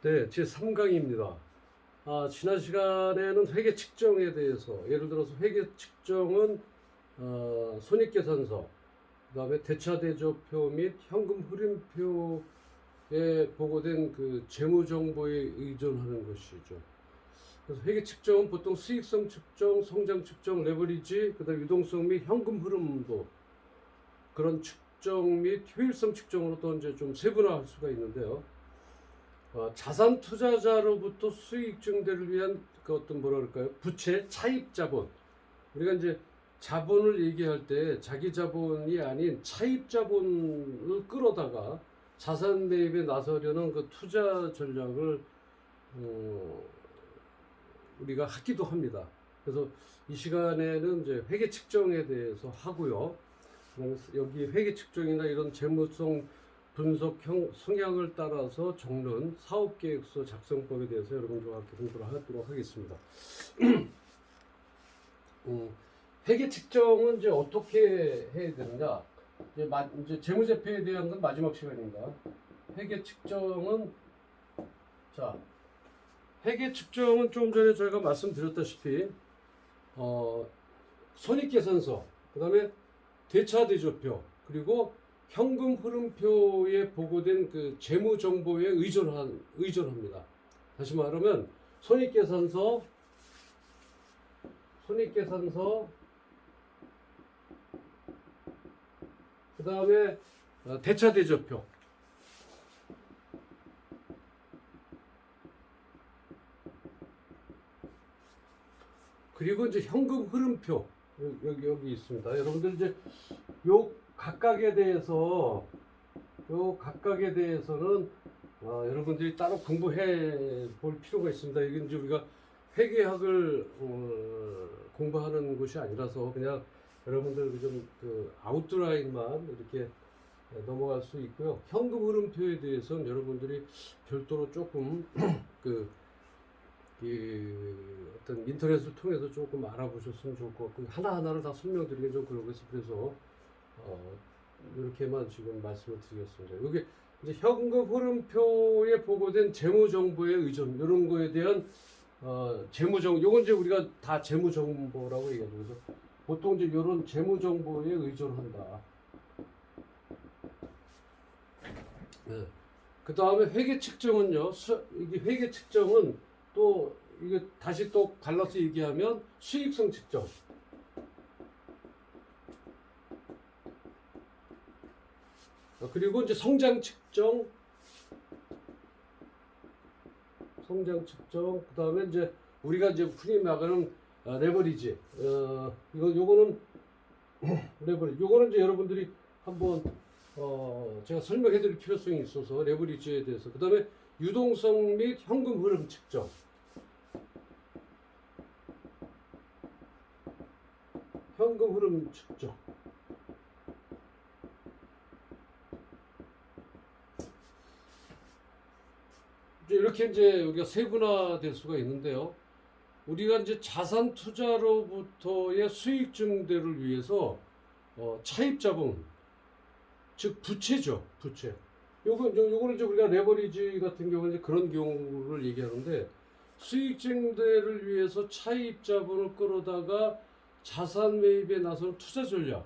네, 제 3강입니다. 지난 시간에는 회계 측정에 대해서, 예를 들어서 회계 측정은 손익계산서, 그다음에 대차대조표 및 현금 흐름표에 보고된 그 재무 정보에 의존하는 것이죠. 그래서 회계 측정은 보통 수익성 측정, 성장 측정, 레버리지, 그다음 유동성 및 현금 흐름도 그런 측정 및 효율성 측정으로 또 이제 좀 세분화할 수가 있는데요. 자산 투자자로부터 수익 증대를 위한 그 어떤 뭐라 그럴까요? 부채 차입 자본. 우리가 이제 자본을 얘기할 때 자기 자본이 아닌 차입 자본을 끌어다가 자산 매입에 나서려는 그 투자 전략을 우리가 하기도 합니다. 그래서 이 시간에는 이제 회계 측정에 대해서 하고요. 여기 회계 측정이나 이런 재무성 분석 성향을 따라서 적는 사업계획서 작성법에 대해서 여러분들과 함께 공부를 하도록 하겠습니다. 회계 측정은 이제 어떻게 해야 되느냐? 이제 재무제표에 대한 건 마지막 시간입니다. 회계 측정은 회계 측정은 좀 전에 저희가 말씀드렸다시피 손익계산서, 그다음에 대차대조표, 그리고 현금 흐름표에 보고된 그 재무 정보에 의존합니다. 다시 말하면 손익계산서, 그 다음에 대차대조표, 그리고 이제 현금 흐름표 여기 있습니다. 여러분들 이제 요 각각에 대해서는 여러분들이 따로 공부해 볼 필요가 있습니다. 이게 이제 우리가 회계학을 공부하는 곳이 아니라서 그냥 여러분들 좀 그 아웃라인만 이렇게 넘어갈 수 있고요. 현금 흐름표에 대해서는 여러분들이 별도로 조금 어떤 인터넷을 통해서 조금 알아보셨으면 좋을 것 같고, 하나하나를 다 설명드리기 좀 그러겠어요. 그래서 이렇게만 지금 말씀을 드리겠습니다. 여기 이제 현금 흐름표에 보고된 재무 정보의 의존, 이런 거에 대한 재무 정보, 요건 이제 우리가 다 재무 정보라고 얘기하죠. 그래서 보통 이제 이런 재무 정보에 의존한다. 네. 그 다음에 회계 측정은요. 이게 회계 측정은 또 이게 다시 또 갈라서 얘기하면 수익성 측정. 그리고 이제 성장 측정, 그 다음에 이제 우리가 이제 흔히 말하는 레버리지. 요거는 레버리지. 요거는 이제 여러분들이 한번 제가 설명해 드릴 필요성이 있어서 레버리지에 대해서. 그 다음에 유동성 및 현금 흐름 측정. 현금 흐름 측정. 이렇게 이제 우리가 세분화될 수가 있는데요. 우리가 이제 자산 투자로부터의 수익 증대를 위해서 차입 자본, 즉 부채죠, 부채. 요거는 이제 우리가 레버리지 같은 경우는 이제 그런 경우를 얘기하는데, 수익 증대를 위해서 차입 자본을 끌어다가 자산 매입에 나서는 투자 전략,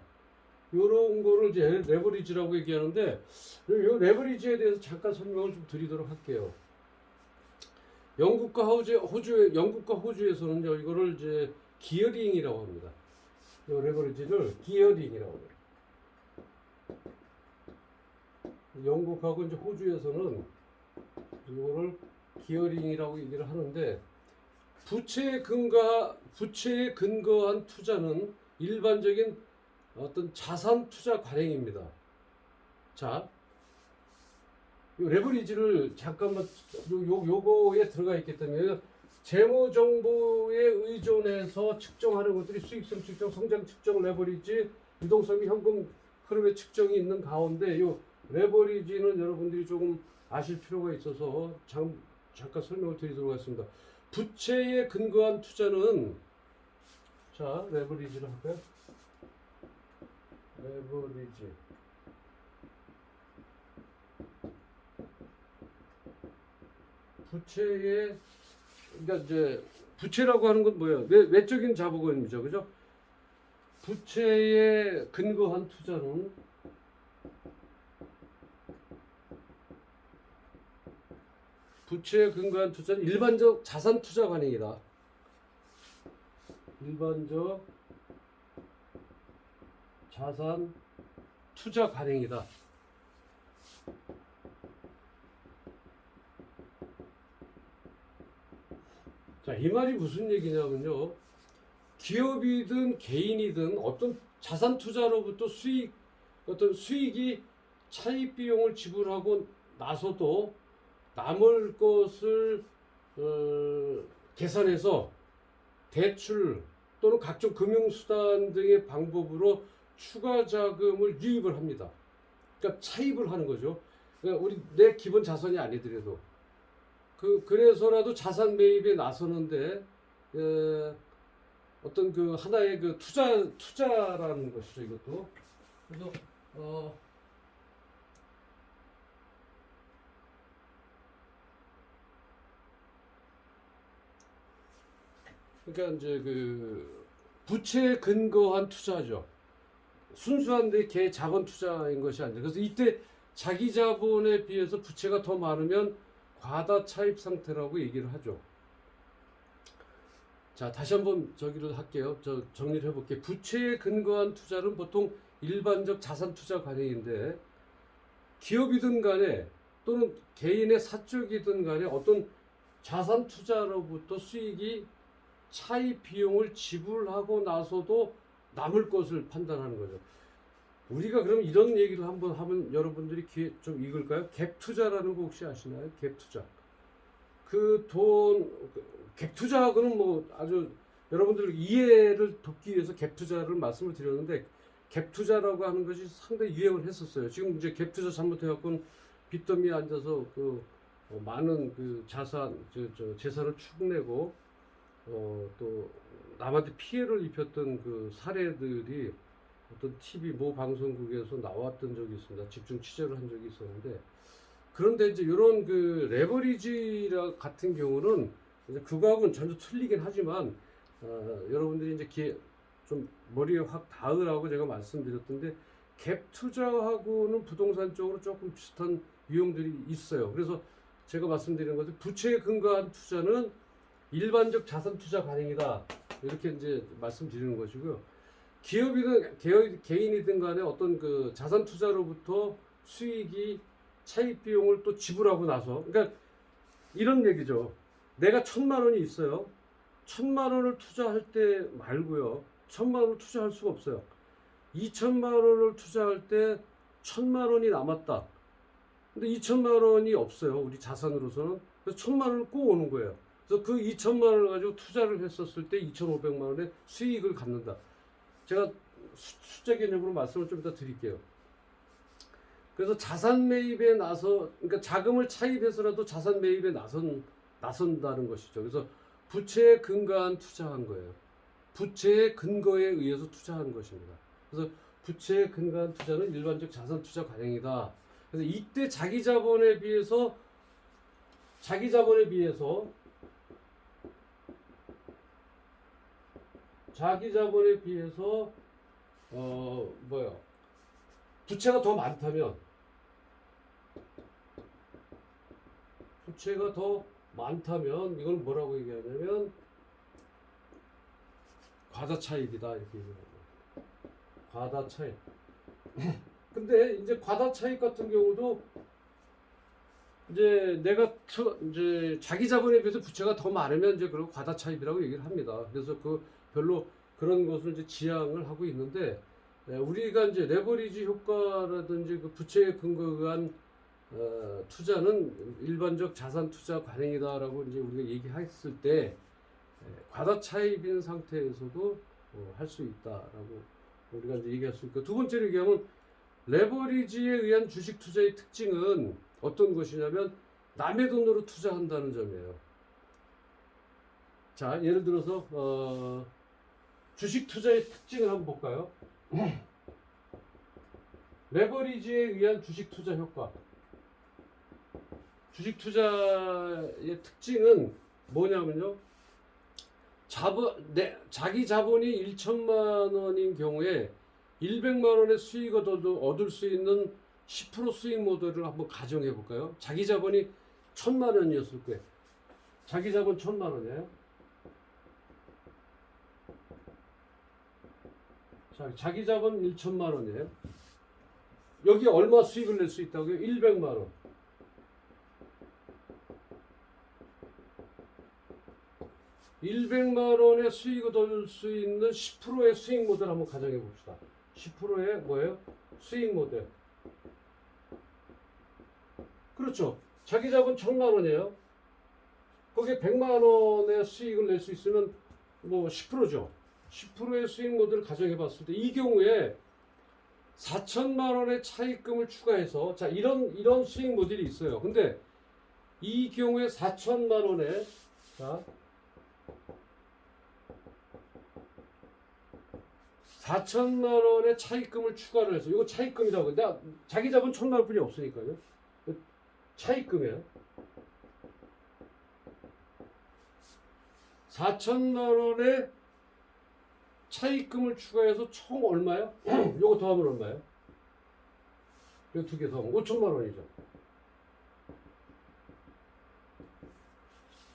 요런 거를 이제 레버리지라고 얘기하는데, 요 레버리지에 대해서 잠깐 설명을 좀 드리도록 할게요. 영국과 호주에서는요, 이거를 이제 기어링이라고 합니다. 이 레버리지를 기어링이라고 해요. 영국하고 이제 호주에서는 이거를 기어링이라고 얘기를 하는데, 부채에 근거한 투자는 일반적인 어떤 자산 투자 관행입니다. 자, 이 레버리지를 잠깐만 요거에 들어가 있기 때문에 재무 정보에 의존해서 측정하는 것들이 수익성 측정, 성장 측정, 레버리지, 유동성 및 현금 흐름의 측정이 있는 가운데 요 레버리지는 여러분들이 조금 아실 필요가 있어서 잠깐 설명을 드리도록 하겠습니다. 부채에 근거한 투자는, 자, 레버리지를 할까요? 레버리지. 부채의 그러니까 이제 부채라고 하는 건 뭐예요? 외적인 자본금이죠, 그죠? 부채에 근거한 투자는 부채에 근거한 투자는 일반적 자산 투자 관행이다. 일반적 자산 투자 관행이다. 자, 이 말이 무슨 얘기냐면요. 기업이든 개인이든 어떤 자산 투자로부터 어떤 수익이 차입 비용을 지불하고 나서도 남을 것을 계산해서 대출 또는 각종 금융수단 등의 방법으로 추가 자금을 유입을 합니다. 그러니까 차입을 하는 거죠. 그러니까 내 기본 자산이 아니더라도 그래서라도 자산 매입에 나서는데 어떤 그 하나의 그 투자라는 것이죠, 이것도. 그래서 그러니까 이제 그 부채에 근거한 투자죠. 순수한 개 자본 투자인 것이 아니라. 그래서 이때 자기 자본에 비해서 부채가 더 많으면 과다 차입 상태라고 얘기를 하죠. 자, 다시 한번 저기를 할게요. 정리를 해볼게요. 부채에 근거한 투자는 보통 일반적 자산 투자 관행인데, 기업이든 간에 또는 개인의 사적이든 간에 어떤 자산 투자로부터 수익이 차입 비용을 지불하고 나서도 남을 것을 판단하는 거죠. 우리가 그럼 이런 얘기를 한번 하면 여러분들이 귀에 좀 익을까요? 갭 투자라는 거 혹시 아시나요? 갭 투자. 갭 투자하고는 뭐 아주 여러분들 이해를 돕기 위해서 갭 투자를 말씀을 드렸는데, 갭 투자라고 하는 것이 상당히 유행을 했었어요. 지금 이제 갭 투자 잘못해갖고 빚더미에 앉아서 많은 그 재산을 축내고 또 남한테 피해를 입혔던 그 사례들이 어떤 TV 모 방송국에서 나왔던 적이 있습니다. 집중 취재를 한 적이 있었는데, 그런데 이제 이런 그 레버리지 같은 경우는 이제 그거하고는 전혀 틀리긴 하지만 여러분들이 이제 좀 머리에 확 닿으라고 제가 말씀드렸던데, 갭 투자하고는 부동산 쪽으로 조금 비슷한 유형들이 있어요. 그래서 제가 말씀드리는 것은 부채에 근거한 투자는 일반적 자산 투자 관행이다, 이렇게 이제 말씀드리는 것이고요. 기업이든 개인이든 간에 어떤 그 자산 투자로부터 수익이 차입 비용을 또 지불하고 나서, 그러니까 이런 얘기죠. 내가 1,000만 원이 있어요. 1,000만 원을 투자할 때 말고요. 1,000만 원을 투자할 수가 없어요. 2,000만 원을 투자할 때 1,000만 원이 남았다. 근데 2,000만 원이 없어요, 우리 자산으로서는. 그래서 1,000만 원을 꼬오는 거예요. 그래서 그 2,000만 원을 가지고 투자를 했었을 때 2,500만 원의 수익을 갖는다. 제가 숫자 개념으로 말씀을 좀 이따 드릴게요. 그래서 자산 매입에 그러니까 자금을 차입해서라도 자산 매입에 나선다는 것이죠. 그래서 부채에 근거한 투자한 거예요. 부채의 근거에 의해서 투자한 것입니다. 그래서 부채에 근거한 투자는 일반적 자산 투자 관행이다. 그래서 이때 자기 자본에 비해서 부채가 더 많다면 이걸 뭐라고 얘기하냐면 과다 차입이다, 이렇게 얘기합니다. 과다 차입. 근데 이제 과다 차입 같은 경우도 이제 이제 자기 자본에 비해서 부채가 더 많으면 이제 그걸 과다 차입이라고 얘기를 합니다. 그래서 별로 그런 것을 이제 지향을 하고 있는데, 우리가 이제 레버리지 효과라든지 그 부채에 근거한 투자는 일반적 자산 투자 관행이다라고 이제 우리가 얘기했을 때, 과다 차입인 상태에서도 할 수 있다라고 우리가 이제 얘기할 수 있고, 두 번째로 얘기하면 레버리지에 의한 주식 투자의 특징은 어떤 것이냐면 남의 돈으로 투자한다는 점이에요. 자, 예를 들어서 주식 투자의 특징을 한번 볼까요? 레버리지에 의한 주식 투자 효과. 주식 투자의 특징은 뭐냐면요. 자기 자본이 1천만 원인 경우에 100만 원의 수익을 얻을 수 있는 10% 수익 모델을 한번 가정해 볼까요? 자기 자본이 1,000만 원이었을 거예요. 자기 자본 1,000만 원이에요. 자, 자기 자본 1천만 원이에요. 여기 얼마 수익을 낼 수 있다고요? 100만 원. 100만 원의 수익을 얻을 수 있는 10%의 수익 모델 한번 가정해 봅시다. 10%의 뭐예요? 수익 모델. 그렇죠. 자기 자본 1,000만 원이에요. 거기에 100만 원의 수익을 낼 수 있으면 뭐 10%죠. 10%의 수익 모델을 가정해 봤을 때 이 경우에 4천만 원의 차입금을 추가해서 자 이런 수익 모델이 있어요. 근데 이 경우에 4천만 원에 자 4천만 원의 차입금을 추가를 해서 이거 차입금이라고 근데 자기 자본 1,000만 원뿐이 없으니까요. 차입금이에요. 4천만 원의 차입금을 추가해서 총 얼마요? 요거 더하면 얼마예요? 요 두 개 더하면 5천만 원이죠.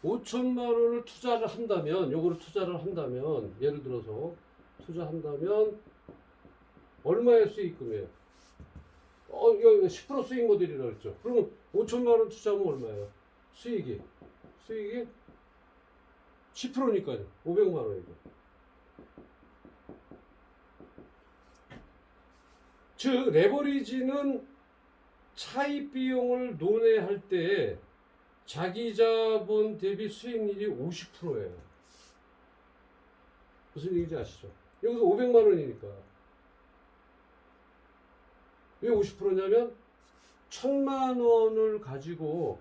5천만 원을 투자를 한다면, 요거를 투자를 한다면, 예를 들어서 투자한다면 얼마의 수익금이에요? 이거 10% 수익 모델이라고 했죠. 그러면 5천만 원 투자하면 얼마예요? 수익이 10%니까요. 500만 원이죠. 즉 레버리지는 차입 비용을 논외할 때 자기 자본 대비 수익률이 50%예요. 무슨 얘기인지 아시죠? 여기서 500만 원이니까. 왜 50%냐면 1,000만 원을 가지고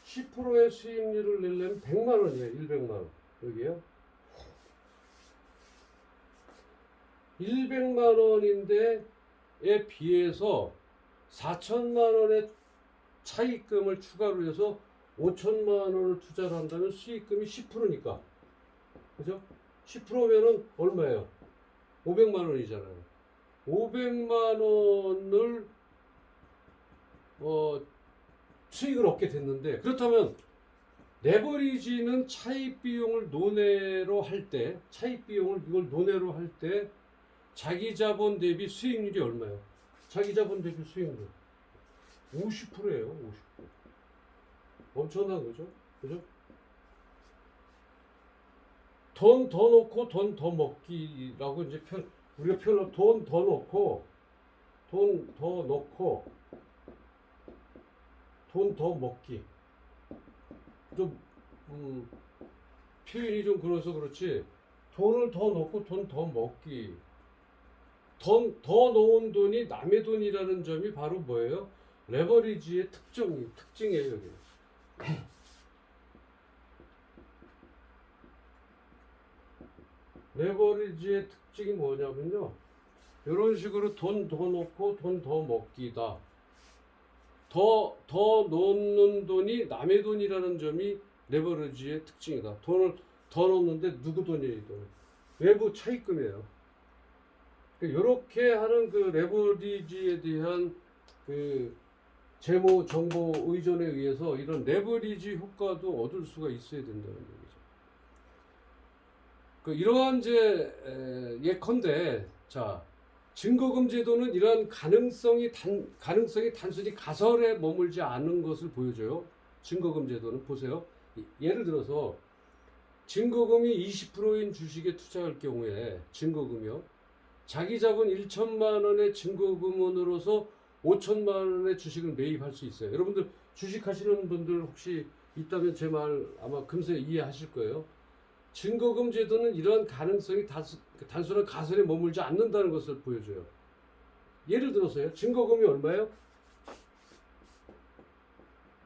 10%의 수익률을 내려면 100만 원이에요. 100만 원. 여기요. 100만 원인데 에 비해서 4천만 원의 차입금을 추가로 해서 5천만 원을 투자를 한다면 수익금이 10%니까. 그죠? 10%면은 얼마예요? 500만 원이잖아요. 500만 원을 수익을 얻게 됐는데 그렇다면 레버리지는 차입 비용을 논외로 할 때 차입 비용을 이걸 논외로 할 때 자기 자본 대비 수익률이 얼마예요? 자기 자본 대비 수익률 50%예요. 50%. 엄청난 거죠. 그죠? 돈 더 넣고 돈 더 먹기라고 이제 우리가 표현한 돈 더 넣고 돈 더 넣고 돈 더 먹기 좀 표현이 좀 그래서 그렇지 돈을 더 넣고 돈 더 먹기 더 넣은 돈이 남의 돈이라는 점이 바로 뭐예요? 레버리지의 특징이에요. 여기. 레버리지의 특징이 뭐냐면요. 이런 식으로 돈 더 넣고 돈 더 먹기다. 더 넣는 돈이 남의 돈이라는 점이 레버리지의 특징이다. 돈을 더 넣는데 누구 돈이에요? 이 돈은? 외부 차입금이에요. 이렇게 하는 그 레버리지에 대한 그 재무 정보 의존에 의해서 이런 레버리지 효과도 얻을 수가 있어야 된다는 얘기죠. 이러한 예컨대 자 증거금 제도는 이러한 가능성이 단순히 가설에 머물지 않은 것을 보여줘요. 증거금 제도는 보세요. 예를 들어서 증거금이 20%인 주식에 투자할 경우에 증거금이요. 자기 자본 1천만 원의 증거금으로서 5천만 원의 주식을 매입할 수 있어요. 여러분들 주식하시는 분들 혹시 있다면 제 말 아마 금세 이해하실 거예요. 증거금 제도는 이러한 가능성이 단순한 가설에 머물지 않는다는 것을 보여줘요. 예를 들어서요. 증거금이 얼마예요?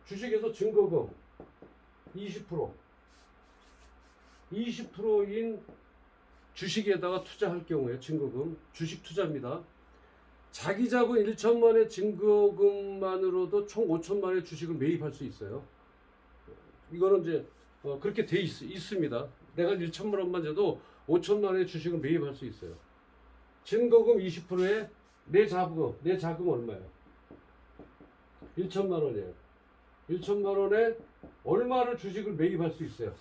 주식에서 증거금 20%. 20%인 주식에다가 투자할 경우에 증거금, 주식 투자입니다. 자기 자본 1천만의 증거금만으로도 총 5천만의 주식을 매입할 수 있어요. 이거는 이제 그렇게 돼 있습니다. 내가 1천만 원만 줘도 5천만 원의 주식을 매입할 수 있어요. 증거금 20%에 내 자금 얼마예요? 1천만 원이에요. 1천만 원에 얼마를 주식을 매입할 수 있어요?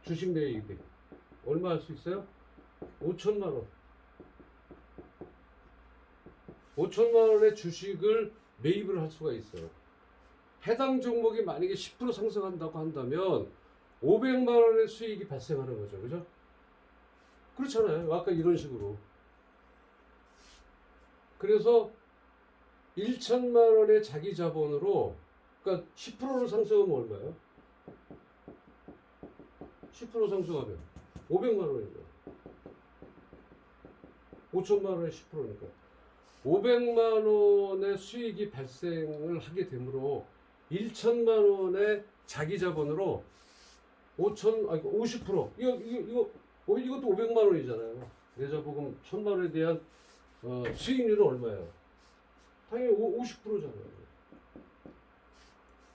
주식 매입이 얼마 할 수 있어요? 5천만 원. 5천만 원의 주식을 매입을 할 수가 있어요. 해당 종목이 만약에 10% 상승한다고 한다면 500만 원의 수익이 발생하는 거죠. 그죠? 그렇잖아요. 아까 이런 식으로. 그래서 1천만 원의 자기 자본으로, 그러니까 10%를 상승하면 얼마예요? 10% 상승하면 500만 원이죠. 5천만 원의 10%니까. 500만 원의 수익이 발생을 하게 되므로 1천만 원의 자기 자본으로 50%. 이것도 500만 원이잖아요. 내자보금 1천만 원에 대한 수익률은 얼마예요? 당연히 50%잖아요.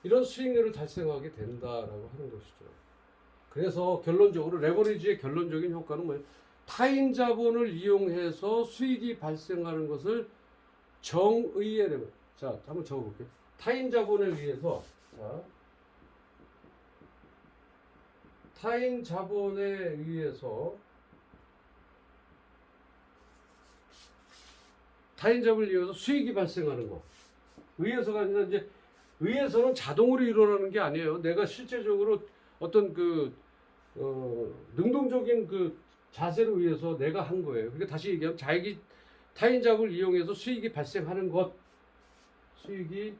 이런 수익률을 달성하게 된다라고 하는 것이죠. 그래서 결론적으로 레버리지의 결론적인 효과는 뭐예요? 타인 자본을 이용해서 수익이 발생하는 것을 정의의 레버리지. 자, 한번 적어볼게요. 타인 자본에 의해서, 자, 타인 자본에 의해서 타인 자본을 이용해서 수익이 발생하는 거. 의해서가 아니라 이제 의해서는 자동으로 일어나는 게 아니에요. 내가 실제적으로 어떤 능동적인 자세로 의해서 내가 한 거예요. 그러니까 다시 얘기하면 타인 자본을 이용해서 수익이 발생하는 것, 수익이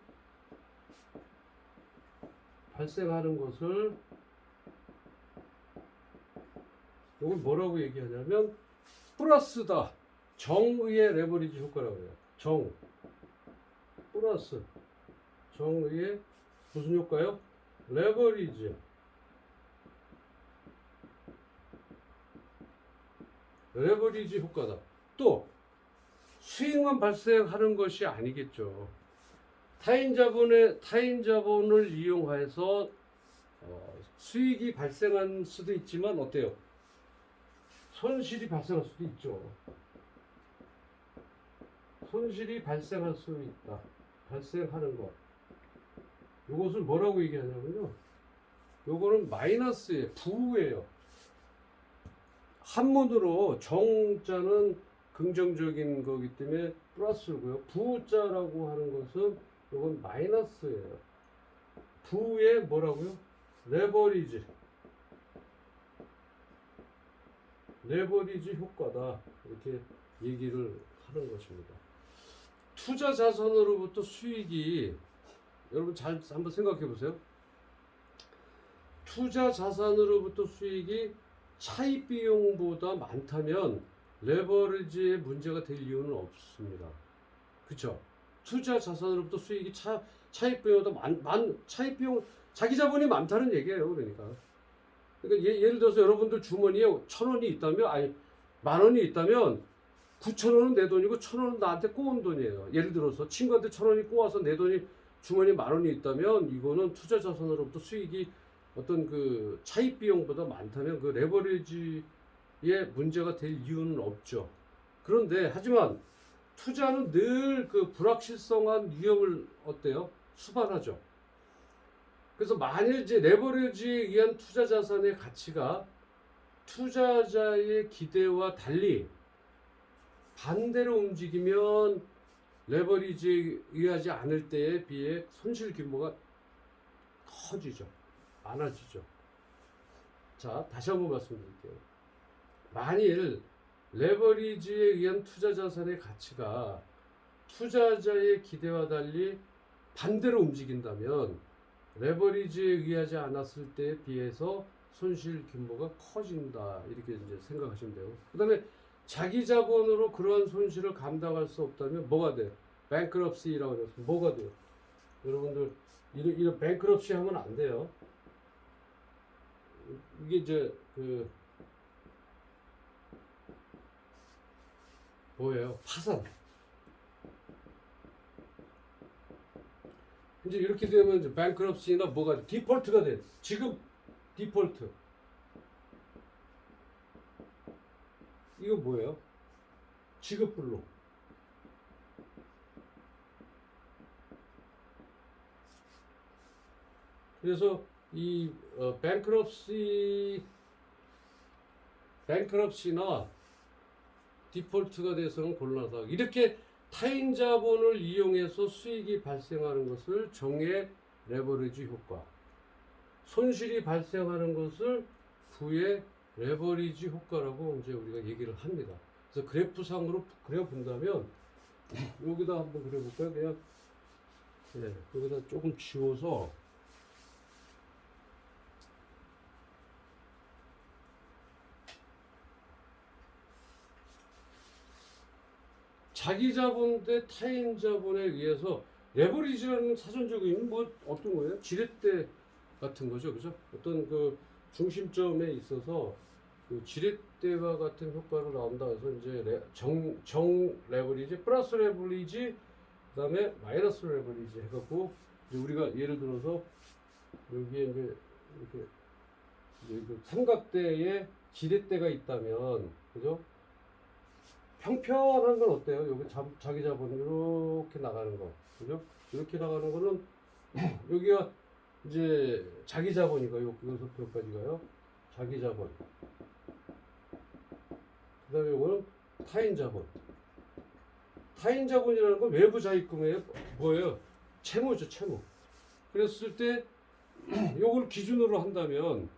발생하는 것을 이걸 뭐라고 얘기하냐면 플러스다. 정의의 레버리지 효과라고 해요. 플러스 정의의 무슨 효과요? 레버리지. 레버리지 효과다. 또 수익만 발생하는 것이 아니겠죠. 타인 자본을 이용해서 수익이 발생할 수도 있지만 어때요? 손실이 발생할 수도 있죠. 손실이 발생할 수 있다. 발생하는 것. 이것을 뭐라고 얘기하냐면요. 요거는 마이너스예요. 부예요. 한문으로 정자는 긍정적인 거기 때문에 플러스고요. 부자라고 하는 것은 요건 마이너스예요. 부의 뭐라고요? 레버리지. 레버리지 효과다. 이렇게 얘기를 하는 것입니다. 투자 자산으로부터 수익이, 여러분 잘 한번 생각해 보세요. 투자 자산으로부터 수익이 차입 비용보다 많다면 레버리지의 문제가 될 이유는 없습니다. 그렇죠? 투자 자산으로부터 수익이 차입 비용보다 차입 비용, 자기 자본이 많다는 얘기예요. 그러니까 예를 들어서 여러분들 주머니에 1,000원이 있다면, 아니 10,000원이 있다면 9,000원은 내 돈이고 1,000원은 나한테 꼬은 돈이에요. 예를 들어서 친구한테 1,000원이 꼬아서 내 돈이 주머니에 10,000원이 있다면 이거는 투자 자산으로부터 수익이 어떤 차입 비용보다 많다면 레버리지에 문제가 될 이유는 없죠. 그런데 하지만 투자는 늘 불확실성한 위험을 어때요? 수반하죠. 그래서 만일 이제 레버리지에 의한 투자 자산의 가치가 투자자의 기대와 달리 반대로 움직이면 레버리지에 의하지 않을 때에 비해 손실 규모가 커지죠. 많아지죠. 자, 다시 한번 말씀드릴게요. 만일 레버리지에 의한 투자 자산의 가치가 투자자의 기대와 달리 반대로 움직인다면 레버리지에 의하지 않았을 때에 비해서 손실 규모가 커진다. 이렇게 이제 생각하시면 돼요. 그 다음에 자기 자본으로 그러한 손실을 감당할 수 없다면 뭐가 돼요? 뱅크럽시라고 해서 뭐가 돼요? 여러분들 이런 뱅크럽시 하면 안 돼요. 이게 이제 뭐예요? 파산. 이제 이렇게 되면 이제 bankruptcy나 뭐가 디폴트가 돼. 지급 디폴트. 이거 뭐예요? 지급 불능. 그래서 이 bankruptcy나 디폴트가 돼서는 곤란하다. 이렇게 타인 자본을 이용해서 수익이 발생하는 것을 정의 레버리지 효과, 손실이 발생하는 것을 부의 레버리지 효과라고 이제 우리가 얘기를 합니다. 그래서 그래프상으로 그려본다면 여기다 한번 그려볼까요? 그냥 여기다 조금 지워서 자기 자본 대 타인 자본에 의해서 레버리지라는 사전적 의미는 뭐 어떤 거예요? 지렛대 같은 거죠, 그죠? 어떤 그 중심점에 있어서 그 지렛대와 같은 효과를 나온다 해서 이제 정 레버리지, 플러스 레버리지, 그다음에 마이너스 레버리지 해갖고 이제 우리가 예를 들어서 여기에 이제 이렇게 그 삼각대에 지렛대가 있다면, 그죠? 평평한 건 어때요? 여기 자기 자본 이렇게 나가는 거, 그죠? 이렇게 나가는 거는 여기가 이제 자기 자본이가 여기서부터 여기까지 가요. 자기 자본. 그다음에 이거는 타인 자본. 타인 자본이라는 건 외부 자익금의 뭐예요? 채무죠, 채무. 그랬을 때 요걸 기준으로 한다면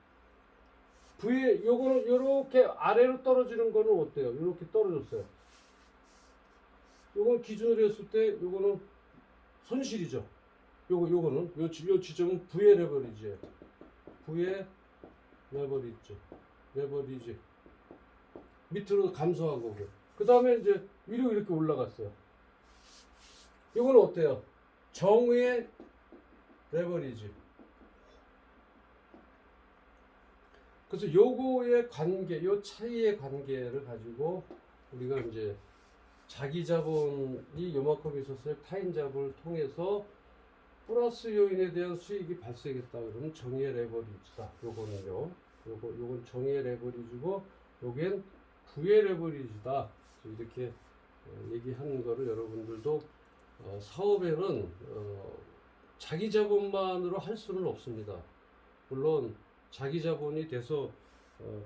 V에 요거는 요렇게 아래로 떨어지는 거는 어때요? 요렇게 떨어졌어요. 요건 기준으로 했을 때 요거는 손실이죠. 요거는 요 지점은 V의 레버리지예요. V의 레버리지. 밑으로 감소한 거고. 그 다음에 이제 위로 이렇게 올라갔어요. 요거는 어때요? 정의 레버리지. 그래서 요거의 관계, 요 차이의 관계를 가지고 우리가 이제 자기 자본이 요만큼 있었어요. 타인 자본을 통해서 플러스 요인에 대한 수익이 발생했다. 그러면 정의의 레버리지다. 요거는요. 요건 정의의 레버리지고, 요겐 부의 레버리지다. 이렇게 얘기하는 거를 여러분들도 사업에는 자기 자본만으로 할 수는 없습니다. 물론 자기 자본이 돼서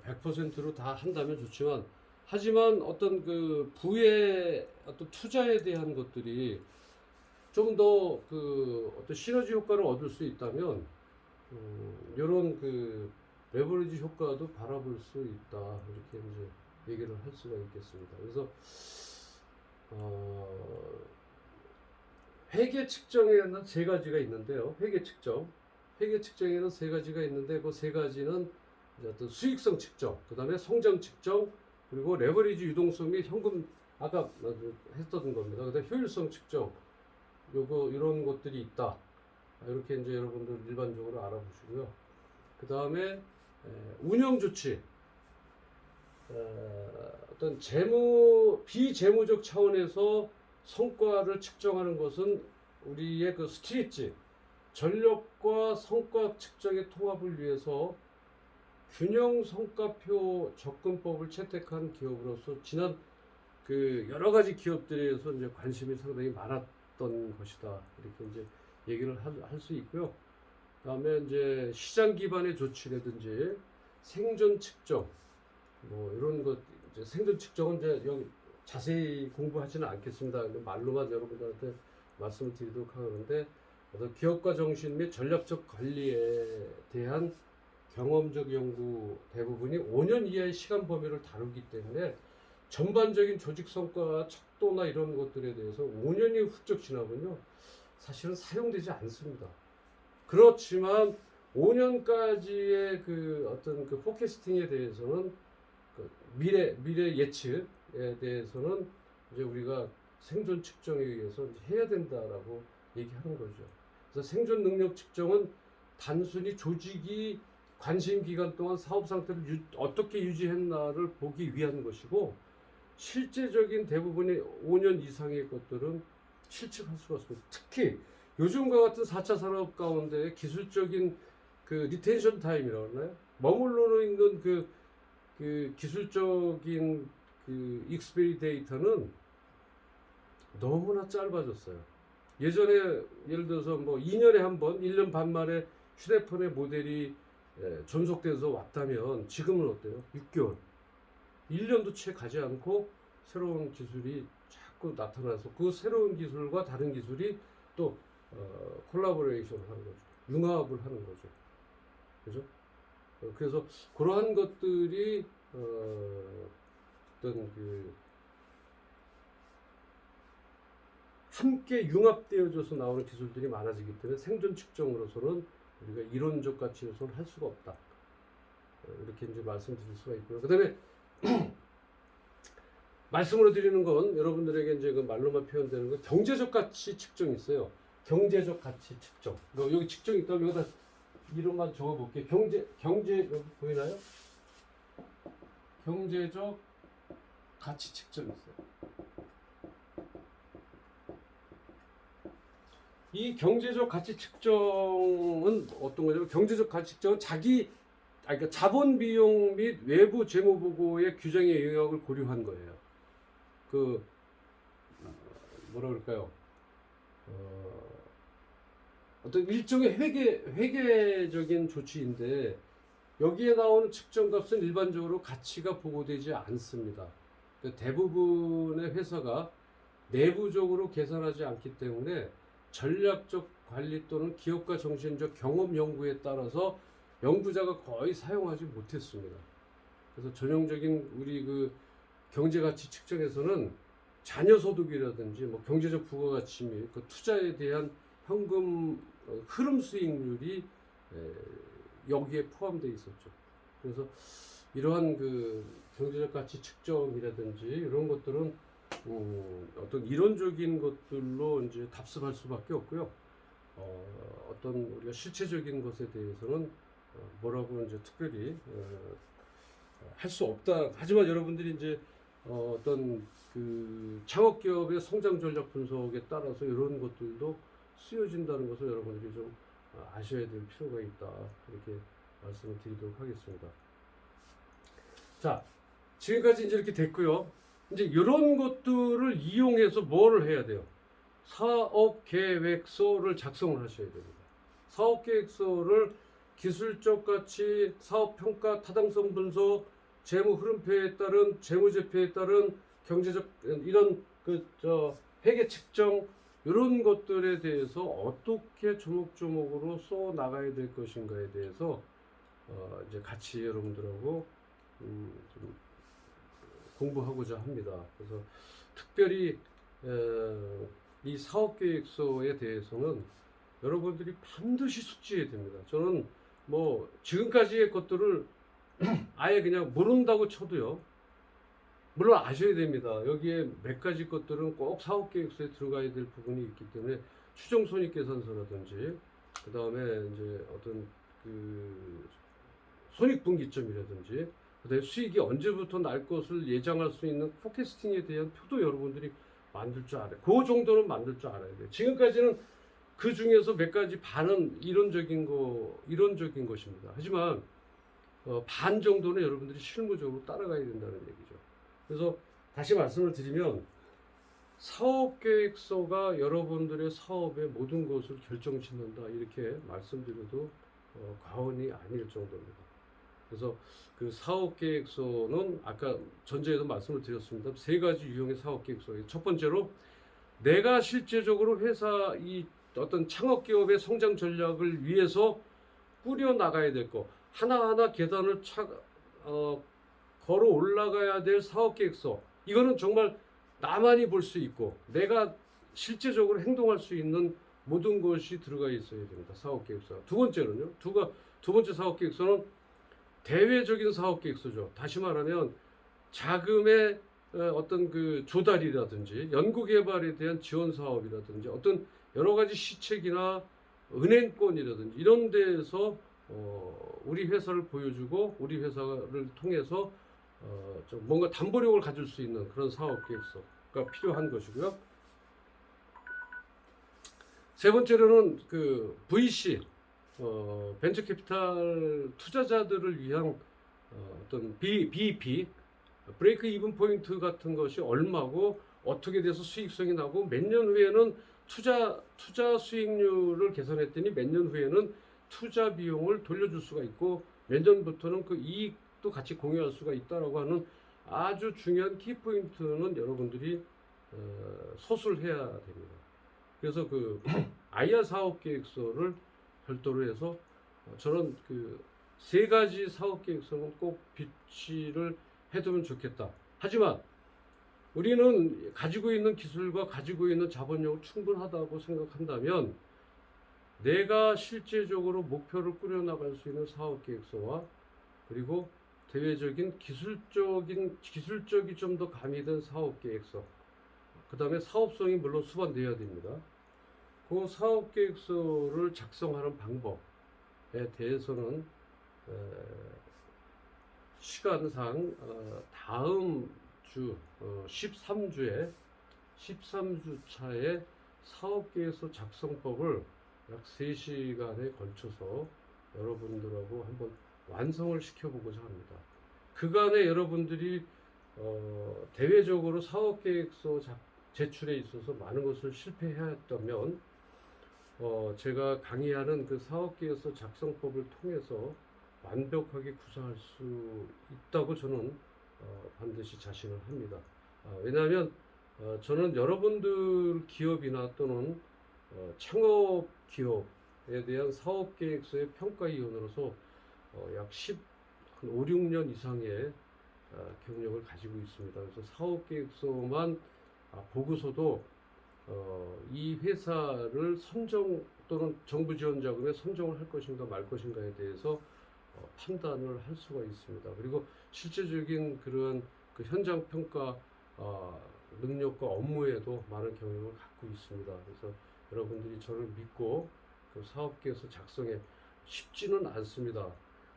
100%로 다 한다면 좋지만, 하지만 어떤 그 부의 어떤 투자에 대한 것들이 좀 더 그 어떤 시너지 효과를 얻을 수 있다면 이런 그 레버리지 효과도 바라볼 수 있다, 이렇게 이제 얘기를 할 수가 있겠습니다. 그래서 회계 측정에는 세 가지가 있는데요. 회계 측정에는 세 가지가 있는데 그 세 가지는 이제 어떤 수익성 측정, 그 다음에 성장 측정, 그리고 레버리지 유동성 및 현금, 아까 했던 겁니다. 그다음에 효율성 측정, 요거 이런 것들이 있다. 이렇게 이제 여러분들 일반적으로 알아보시고요. 그 다음에 운영 조치, 어떤 비재무적 차원에서 성과를 측정하는 것은 우리의 그 스트레치, 전력과 성과 측정의 통합을 위해서 균형 성과표 접근법을 채택한 기업으로서 지난 그 여러 가지 기업들에서 이제 관심이 상당히 많았던 것이다, 이렇게 이제 얘기를 할 수 있고요. 그다음에 이제 시장 기반의 조치라든지 생존 측정, 뭐 이런 것, 이제 생존 측정은 이제 여기 자세히 공부하지는 않겠습니다. 말로만 여러분들한테 말씀을 드리도록 하는데, 어떤 기업가 정신 및 전략적 관리에 대한 경험적 연구 대부분이 5년 이하의 시간 범위를 다루기 때문에 전반적인 조직 성과와 척도나 이런 것들에 대해서 5년이 훌쩍 지나면요, 사실은 사용되지 않습니다. 그렇지만 5년까지의 그 어떤 그 포캐스팅에 대해서는, 그 미래 예측에 대해서는 이제 우리가 생존 측정에 의해서 해야 된다라고 얘기하는 거죠. 그래서 생존 능력 측정은 단순히 조직이 관심 기간 동안 사업 상태를 어떻게 유지했나를 보기 위한 것이고, 실제적인 대부분의 5년 이상의 것들은 실측할 수가 없습니다. 특히 요즘과 같은 4차 산업 가운데 기술적인 그 리텐션 타임이라고 하나요? 머물러 있는 그 기술적인 그 익스페리 데이터는 너무나 짧아졌어요. 예전에 예를 들어서 뭐 2년에 한 번, 1년 반 만에 휴대폰의 모델이 존속돼서 왔다면 지금은 어때요? 6개월, 1년도 채 가지 않고 새로운 기술이 자꾸 나타나서 그 새로운 기술과 다른 기술이 또 콜라보레이션 하는 거죠. 융합을 하는 거죠. 그죠? 그래서 그러한 것들이 어떤 그 함께 융합되어져서 나오는 기술들이 많아지기 때문에 생존 측정으로서는 우리가 이론적 가치로서는 할 수가 없다. 이렇게 이제 말씀드릴 수가 있고요. 그다음에 말씀으로 드리는 건 여러분들에게 이제 그 말로만 표현되는 건 경제적 가치 측정이 있어요. 경제적 가치 측정. 여기 측정이 있다면 여기다 이름만 적어볼게요. 경제 여기 보이나요? 경제적 가치 측정이 있어요. 이 경제적 가치 측정은 어떤 거냐면 경제적 가치 측정은 그러니까 자본 비용 및 외부 재무 보고의 규정의 영역을 고려한 거예요. 뭐라 그럴까요? 어떤 일종의 회계적인 조치인데 여기에 나오는 측정값은 일반적으로 가치가 보고되지 않습니다. 그러니까 대부분의 회사가 내부적으로 계산하지 않기 때문에 전략적 관리 또는 기업가 정신적 경험 연구에 따라서 연구자가 거의 사용하지 못했습니다. 그래서 전형적인 우리 그 경제가치 측정에서는 자녀소득이라든지 뭐 경제적 부가가치 및 그 투자에 대한 현금 흐름 수익률이 여기에 포함되어 있었죠. 그래서 이러한 그 경제적 가치 측정이라든지 이런 것들은 어떤 이론적인 것들로 이제 답습할 수밖에 없고요. 어떤 우리가 실체적인 것에 대해서는 뭐라고 이제 특별히 할 수 없다. 하지만 여러분들이 이제 어떤 그 창업 기업의 성장 전략 분석에 따라서 이런 것들도 쓰여진다는 것을 여러분들이 좀 아셔야 될 필요가 있다. 이렇게 말씀을 드리도록 하겠습니다. 자, 지금까지 이제 이렇게 됐고요. 이제 이런 것들을 이용해서 뭐를 해야 돼요? 사업 계획서를 작성을 하셔야 됩니다. 사업 계획서를 기술적 가치, 사업 평가, 타당성 분석, 재무 흐름표에 따른 재무제표에 따른 경제적 이런 회계 측정 이런 것들에 대해서 어떻게 조목조목으로 써 나가야 될 것인가에 대해서 이제 같이 여러분들하고 좀 공부하고자 합니다. 그래서 특별히 이 사업계획서에 대해서는 여러분들이 반드시 숙지해야 됩니다. 저는 뭐 지금까지의 것들을 아예 그냥 모른다고 쳐도요. 물론 아셔야 됩니다. 여기에 몇 가지 것들은 꼭 사업계획서에 들어가야 될 부분이 있기 때문에 추정손익계산서라든지 그 다음에 이제 어떤 그 손익분기점이라든지 그다음에 수익이 언제부터 날 것을 예상할 수 있는 포캐스팅에 대한 표도 여러분들이 만들 줄 알아요. 그 정도는 만들 줄 알아야 돼요. 지금까지는 그 중에서 몇 가지 반은 이론적인 것입니다. 하지만 반 정도는 여러분들이 실무적으로 따라가야 된다는 얘기죠. 그래서 다시 말씀을 드리면 사업계획서가 여러분들의 사업의 모든 것을 결정짓는다 이렇게 말씀드려도 과언이 아닐 정도입니다. 그래서 그 사업계획서는 아까 전제에도 말씀을 드렸습니다. 세 가지 유형의 사업계획서예요. 첫 번째로 내가 실제적으로 회사 이 어떤 창업기업의 성장 전략을 위해서 꾸려 나가야 될 거 하나하나 계단을 걸어 올라가야 될 사업계획서. 이거는 정말 나만이 볼 수 있고 내가 실제적으로 행동할 수 있는 모든 것이 들어가 있어야 됩니다. 사업계획서. 두 번째는요. 두 번째 사업계획서는 대외적인 사업계획서죠. 다시 말하면 자금의 어떤 그 조달이라든지 연구개발에 대한 지원 사업이라든지 어떤 여러 가지 시책이나 은행권이라든지 이런 데에서 우리 회사를 보여주고 우리 회사를 통해서 좀 뭔가 담보력을 가질 수 있는 그런 사업계획서가 필요한 것이고요. 세 번째로는 그 VC 벤처 캐피탈 투자자들을 위한 어떤 BEP 브레이크 이븐 포인트 같은 것이 얼마고 어떻게 돼서 수익성이 나고 몇 년 후에는 투자 수익률을 계산했더니 몇 년 후에는 투자 비용을 돌려줄 수가 있고 몇 년부터는 그 이익도 같이 공유할 수가 있다라고 하는 아주 중요한 키포인트는 여러분들이 소술해야 됩니다. 그래서 그 IR 사업 계획서를 별도로 해서 저는 그 세 가지 사업 계획서는 꼭 비치를 해두면 좋겠다. 하지만 우리는 가지고 있는 기술과 가지고 있는 자본력을 충분하다고 생각한다면 내가 실제적으로 목표를 꾸려나갈 수 있는 사업 계획서와 그리고 대외적인 기술적이 좀 더 가미된 사업 계획서, 그 다음에 사업성이 물론 수반되어야 됩니다. 그 사업 계획서를 작성하는 방법에 대해서는 시간상 다음 주 13주 차에 사업계획서 작성법을 약 3시간에 걸쳐서 여러분들하고 한번 완성을 시켜보고자 합니다. 그간에 여러분들이 대외적으로 사업계획서 제출에 있어서 많은 것을 실패해야 했다면 제가 강의하는 그 사업계획서 작성법을 통해서 완벽하게 구사할 수 있다고 저는 반드시 자신을 합니다. 왜냐하면 저는 여러분들 기업이나 또는 창업 기업에 대한 사업계획서의 평가위원으로서 약 5, 6년 이상의 경력을 가지고 있습니다. 그래서 사업계획서만 보고서도 이 회사를 선정 또는 정부 지원 자금에 선정을 할 것인가 말 것인가에 대해서 판단을 할 수가 있습니다. 그리고 실제적인 그런 그 현장 평가 능력과 업무에도 많은 경력을 갖고 있습니다. 그래서 여러분들이 저를 믿고 그 사업계획서 작성에 쉽지는 않습니다.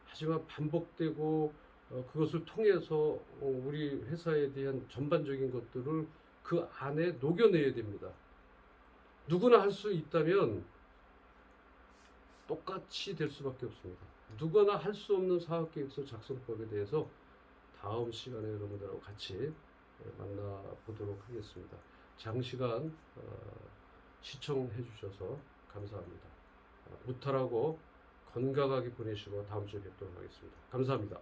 하지만 반복되고 그것을 통해서 우리 회사에 대한 전반적인 것들을 그 안에 녹여내야 됩니다. 누구나 할 수 있다면 똑같이 될 수밖에 없습니다. 누구나 할 수 없는 사업계획서 작성법에 대해서 다음 시간에 여러분들하고 같이 만나보도록 하겠습니다. 장시간 시청해 주셔서 감사합니다. 무탈하고 건강하게 보내시고 다음 주에 뵙도록 하겠습니다. 감사합니다.